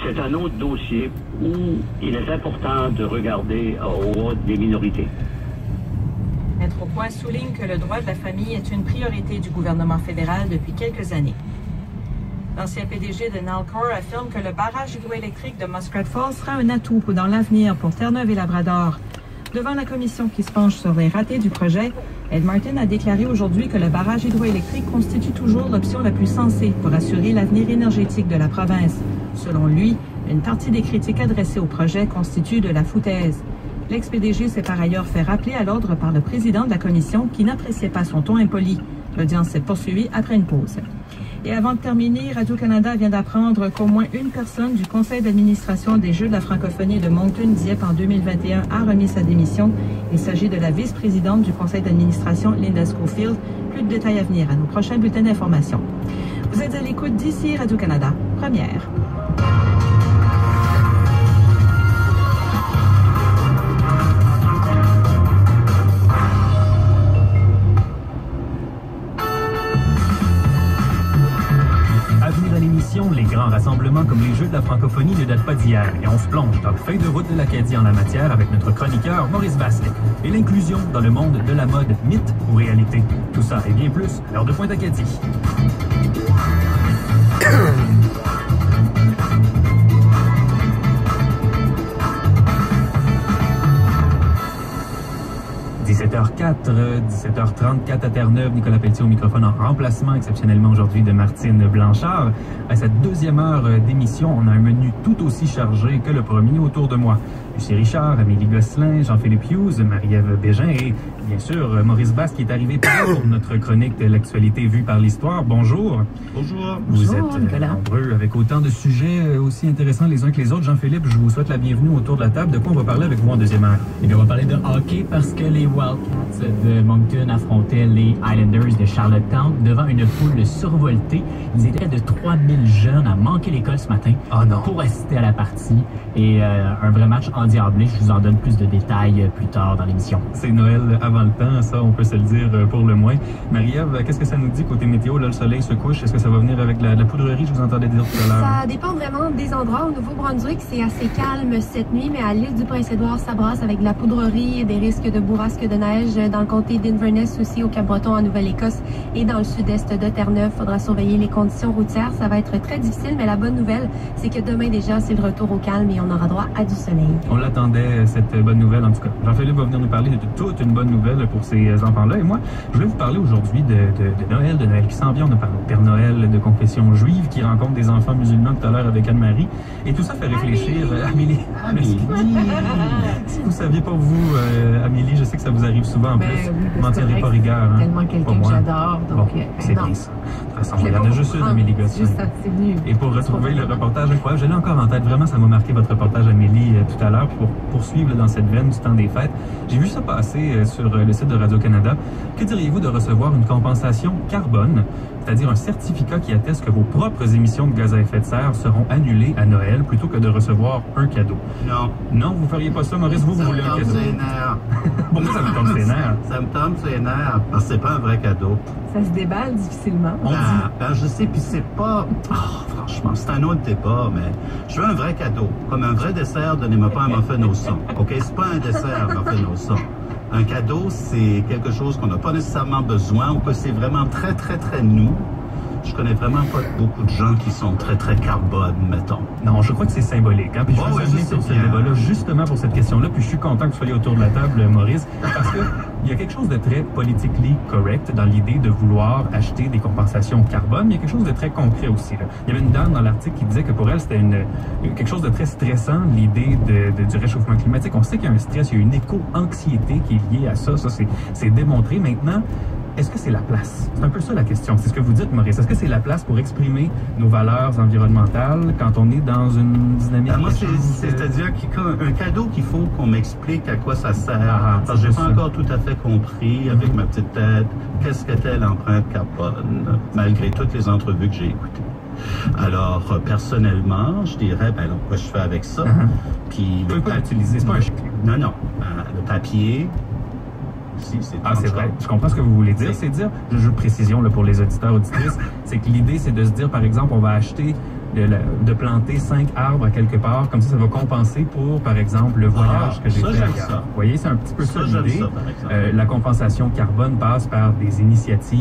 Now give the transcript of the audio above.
C'est un autre dossier où il est important de regarder au droit des minorités. Maître Aucoin souligne que le droit de la famille est une priorité du gouvernement fédéral depuis quelques années. L'ancien PDG de Nalcor affirme que le barrage hydroélectrique de Muskrat Falls sera un atout dans l'avenir pour Terre-Neuve et Labrador. Devant la commission qui se penche sur les ratés du projet, Ed Martin a déclaré aujourd'hui que le barrage hydroélectrique constitue toujours l'option la plus sensée pour assurer l'avenir énergétique de la province. Selon lui, une partie des critiques adressées au projet constitue de la foutaise. L'ex-PDG s'est par ailleurs fait rappeler à l'ordre par le président de la commission qui n'appréciait pas son ton impoli. L'audience s'est poursuivie après une pause. Et avant de terminer, Radio-Canada vient d'apprendre qu'au moins une personne du conseil d'administration des Jeux de la francophonie de Moncton-Dieppe en 2021 a remis sa démission. Il s'agit de la vice-présidente du conseil d'administration, Linda Schofield. Plus de détails à venir à nos prochains bulletins d'information. Vous êtes à l'écoute d'ici Radio-Canada, première. Les grands rassemblements comme les Jeux de la francophonie ne datent pas d'hier et on se plonge dans le feuille de route de l'Acadie en la matière avec notre chroniqueur Maurice Basque et l'inclusion dans le monde de la mode, mythe ou réalité. Tout ça et bien plus, l'heure de pointe Acadie. « 17h34 à Terre-Neuve, Nicolas Pelletier au microphone en remplacement exceptionnellement aujourd'hui de Martine Blanchard. À cette deuxième heure d'émission, on a un menu tout aussi chargé que le premier autour de moi. Lucie Richard, Amélie Gosselin, Jean-Philippe Hughes, Marie-Ève Bégin et bien sûr Maurice Basque qui est arrivé pour notre chronique de l'actualité vue par l'histoire. Bonjour. Bonjour. Vous êtes nombreux avec autant de sujets aussi intéressants les uns que les autres. Jean-Philippe, je vous souhaite la bienvenue autour de la table. De quoi on va parler avec vous en deuxième heure? Eh bien, on va parler de hockey parce que les Wildcats de Moncton affrontaient les Islanders de Charlottetown devant une foule survoltée. Ils étaient de 3000 jeunes à manquer l'école ce matin pour assister à la partie. Et un vrai match endiablé. Je vous en donne plus de détails plus tard dans l'émission. C'est Noël avant le temps, ça, on peut se le dire pour le moins. Marie-Ève, qu'est-ce que ça nous dit côté météo? Là, le soleil se couche. Est-ce que ça va venir avec la poudrerie? Je vous entendais dire tout à l'heure. Ça dépend vraiment des endroits. Au Nouveau-Brunswick, c'est assez calme cette nuit, mais à l'île du Prince-Édouard, ça brasse avec de la poudrerie et des risques de bourrasques de neige dans le comté d'Inverness aussi, au Cap-Breton, en Nouvelle-Écosse et dans le sud-est de Terre-Neuve. Faudra surveiller les conditions routières. Ça va être très difficile, mais la bonne nouvelle, c'est que demain déjà, c'est le retour au calme et on aura droit à du soleil. On l'attendait, cette bonne nouvelle, en tout cas. Jean-Philippe va venir nous parler de toute une bonne nouvelle pour ces enfants-là. Et moi, je voulais vous parler aujourd'hui de Noël qui s'en vient. On a parlé au Père Noël de confession juive qui rencontre des enfants musulmans tout à l'heure avec Anne-Marie. Et tout ça fait réfléchir... Amélie. Si vous saviez pas vous, Amélie, je sais que ça vous arrive souvent en plus. Oui, m'en tiendrez pas rigueur. Hein? Tellement quelqu'un que j'adore. Donc, bon, c'est bien ça. De toute façon, il y en a juste une, Amélie Gosselin. Et pour retrouver le reportage incroyable, je l'ai encore en tête. Vraiment, ça m'a marqué votre reportage, Amélie, tout à l'heure, pour poursuivre dans cette veine du temps des fêtes. J'ai vu ça passer sur le site de Radio-Canada. Que diriez-vous de recevoir une compensation carbone, c'est-à-dire un certificat qui atteste que vos propres émissions de gaz à effet de serre seront annulées à Noël plutôt que de recevoir un cadeau? Non. Non, vous feriez pas ça, Maurice? Vous voulez un cadeau? Pourquoi ça vous tombe ses nerfs? Ça me tombe ses nerfs parce que c'est pas un vrai cadeau. Ça se déballe difficilement. Je sais, puis c'est pas... franchement, c'est un autre débat, mais je veux un vrai cadeau. Comme un vrai dessert, donnez-moi pas un muffin au son. OK? C'est pas un dessert, un muffin au son. Un cadeau, c'est quelque chose qu'on n'a pas nécessairement besoin ou que c'est vraiment très, très, très nous. Je connais vraiment pas beaucoup de gens qui sont très, très carbone, mettons. Non, je crois que c'est symbolique. Hein? Puis je vous amener sur ce débat-là justement pour cette question-là. Puis je suis content que vous soyez autour de la table, Maurice, parce que il y a quelque chose de très politically correct dans l'idée de vouloir acheter des compensations carbone. Mais il y a quelque chose de très concret aussi. Là. Il y avait une dame dans l'article qui disait que pour elle, c'était quelque chose de très stressant, l'idée du réchauffement climatique. On sait qu'il y a un stress, il y a une éco-anxiété qui est liée à ça. Ça, c'est démontré. Maintenant, est-ce que c'est la place? C'est un peu ça la question. C'est ce que vous dites, Maurice. Est-ce que c'est la place pour exprimer nos valeurs environnementales quand on est dans une dynamique... moi, c'est-à-dire qu'un cadeau qu'il faut qu'on m'explique à quoi ça sert. Parce que j'ai pas encore tout à fait compris, avec ma petite tête, qu'est-ce qu'était l'empreinte carbone, malgré toutes les entrevues que j'ai écoutées. Alors, personnellement, je dirais, quoi je fais avec ça? Puis vous pouvez pas l'utiliser, c'est pas un chèque. Non, le papier... c'est vrai. Je comprends ce que vous voulez dire. C'est dire, je précision là, pour les auditeurs, auditrices, c'est que l'idée, c'est de se dire, par exemple, on va acheter de planter 5 arbres à quelque part. Comme ça va compenser pour, par exemple, le voyage que j'ai fait ailleurs. Vous voyez, c'est un petit peu ça l'idée. La compensation carbone passe par des initiatives